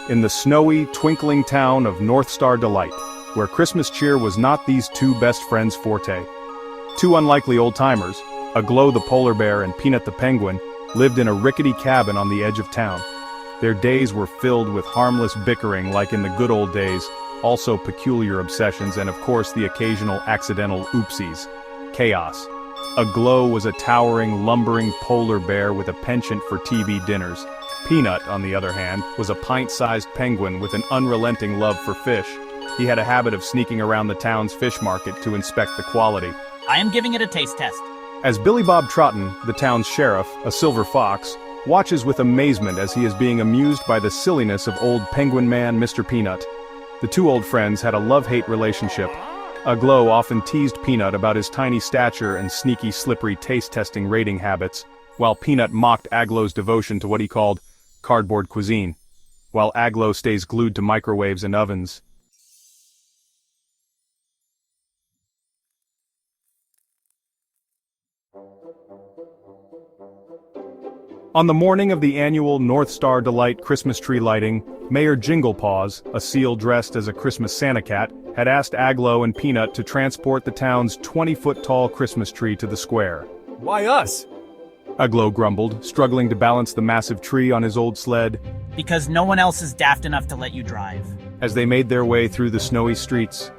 in the snowy, twinkling town of North Star Delight, where Christmas cheer was not these two best friends' forte. Two unlikely old-timers, Aglow the polar bear and Peanut the penguin, lived in a rickety cabin on the edge of town. Their days were filled with harmless bickering like in the good old days, also peculiar obsessions and of course the occasional accidental oopsies. Chaos. Aglow was a towering, lumbering polar bear with a penchant for TV dinners. Peanut, on the other hand, was a pint-sized penguin with an unrelenting love for fish. He had a habit of sneaking around the town's fish market to inspect the quality. I am giving it a taste test. As Billy Bob Troughton, the town's sheriff, a silver fox, watches with amazement as he is being amused by the silliness of old penguin man Mr. Peanut. The two old friends had a love-hate relationship. Aglow often teased Peanut about his tiny stature and sneaky slippery taste-testing rating habits, while Peanut mocked Aglow's devotion to what he called cardboard cuisine, while Aglow stays glued to microwaves and ovens. On the morning of the annual North Star Delight Christmas tree lighting, Mayor Jinglepaws, a seal dressed as a Christmas Santa cat, had asked Aglow and Peanut to transport the town's 20-foot-tall Christmas tree to the square. Why us? Aglow grumbled, struggling to balance the massive tree on his old sled. Because no one else is daft enough to let you drive. As they made their way through the snowy streets,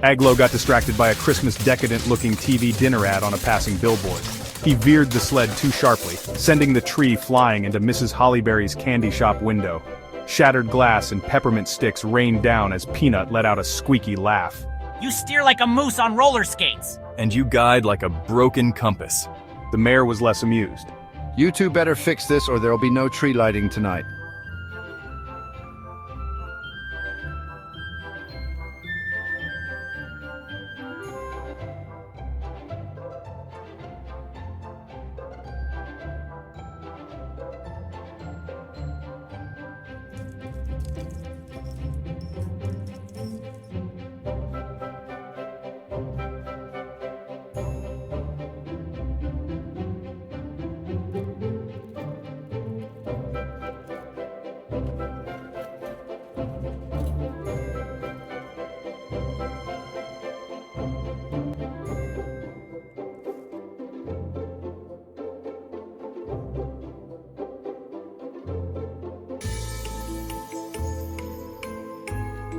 Aglow got distracted by a Christmas decadent-looking TV dinner ad on a passing billboard. He veered the sled too sharply, sending the tree flying into Mrs. Hollyberry's candy shop window. Shattered glass and peppermint sticks rained down as Peanut let out a squeaky laugh. You steer like a moose on roller skates. And you guide like a broken compass. The mayor was less amused. You two better fix this or there'll be no tree lighting tonight.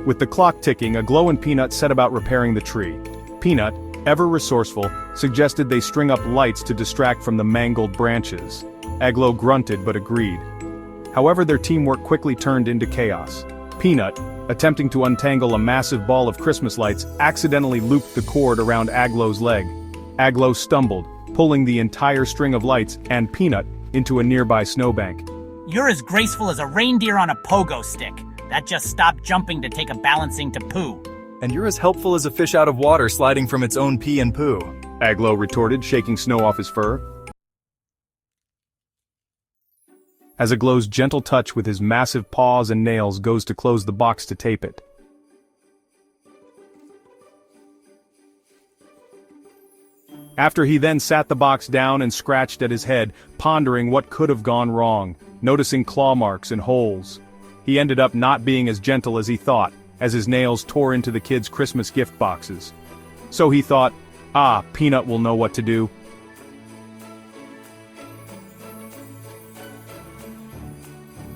With the clock ticking, Aglow and Peanut set about repairing the tree. Peanut, ever resourceful, suggested they string up lights to distract from the mangled branches. Aglow grunted but agreed. However, their teamwork quickly turned into chaos. Peanut, attempting to untangle a massive ball of Christmas lights, accidentally looped the cord around Aglow's leg. Aglow stumbled, pulling the entire string of lights and Peanut into a nearby snowbank. You're as graceful as a reindeer on a pogo stick. That just stopped jumping to take a balancing to poo. And you're as helpful as a fish out of water sliding from its own pee and poo. Aglow retorted, shaking snow off his fur. As Aglow's gentle touch with his massive paws and nails goes to close the box to tape it. After he then sat the box down and scratched at his head, pondering what could have gone wrong, noticing claw marks and holes. He ended up not being as gentle as he thought, as his nails tore into the kids' Christmas gift boxes. So he thought, Peanut will know what to do.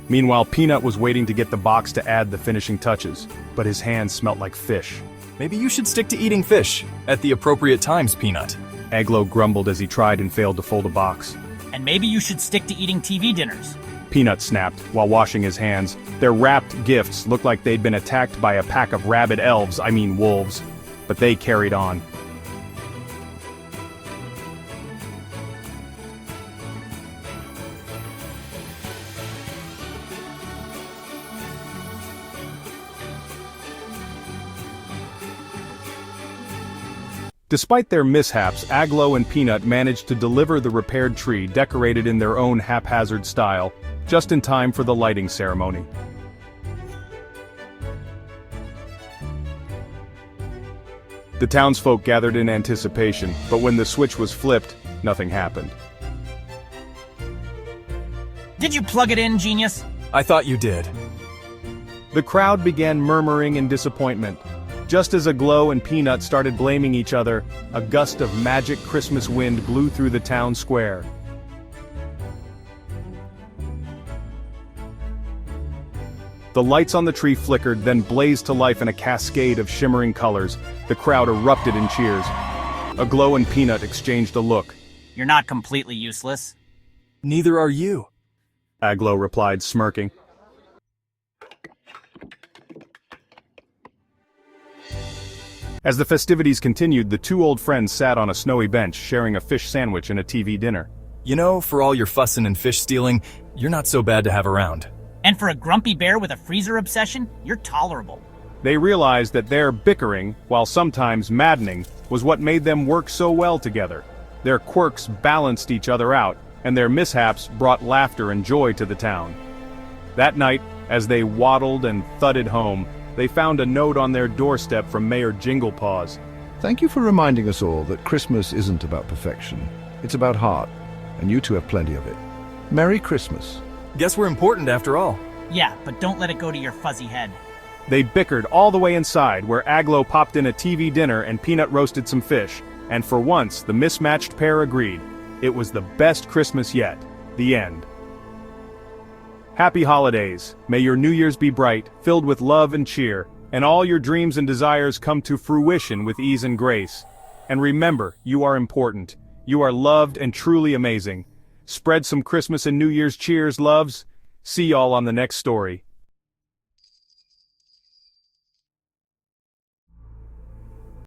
Meanwhile, Peanut was waiting to get the box to add the finishing touches, but his hands smelt like fish. Maybe you should stick to eating fish, at the appropriate times, Peanut. Aglow grumbled as he tried and failed to fold a box. And maybe you should stick to eating TV dinners. Peanut snapped, while washing his hands. Their wrapped gifts looked like they'd been attacked by a pack of rabid wolves. But they carried on. Despite their mishaps, Aglow and Peanut managed to deliver the repaired tree decorated in their own haphazard style, just in time for the lighting ceremony. The townsfolk gathered in anticipation, but when the switch was flipped, nothing happened. Did you plug it in, genius? I thought you did. The crowd began murmuring in disappointment. Just as Aglow and Peanut started blaming each other, a gust of magic Christmas wind blew through the town square. The lights on the tree flickered, then blazed to life in a cascade of shimmering colors. The crowd erupted in cheers. Aglow and Peanut exchanged a look. You're not completely useless. Neither are you. Aglow replied, smirking. As the festivities continued, the two old friends sat on a snowy bench, sharing a fish sandwich and a TV dinner. You know, for all your fussing and fish stealing, you're not so bad to have around. And for a grumpy bear with a freezer obsession, you're tolerable. They realized that their bickering, while sometimes maddening, was what made them work so well together. Their quirks balanced each other out, and their mishaps brought laughter and joy to the town. That night, as they waddled and thudded home, they found a note on their doorstep from Mayor Jinglepaws. Thank you for reminding us all that Christmas isn't about perfection. It's about heart, and you two have plenty of it. Merry Christmas. Guess we're important after all. Yeah, but don't let it go to your fuzzy head. They bickered all the way inside, where Aglow popped in a TV dinner and Peanut roasted some fish, and for once the mismatched pair agreed. It was the best Christmas yet. The end. Happy holidays. May your New Year's be bright, filled with love and cheer, and all your dreams and desires come to fruition with ease and grace. And remember, you are important. You are loved and truly amazing. Spread some Christmas and New Year's cheers, loves. See y'all on the next story.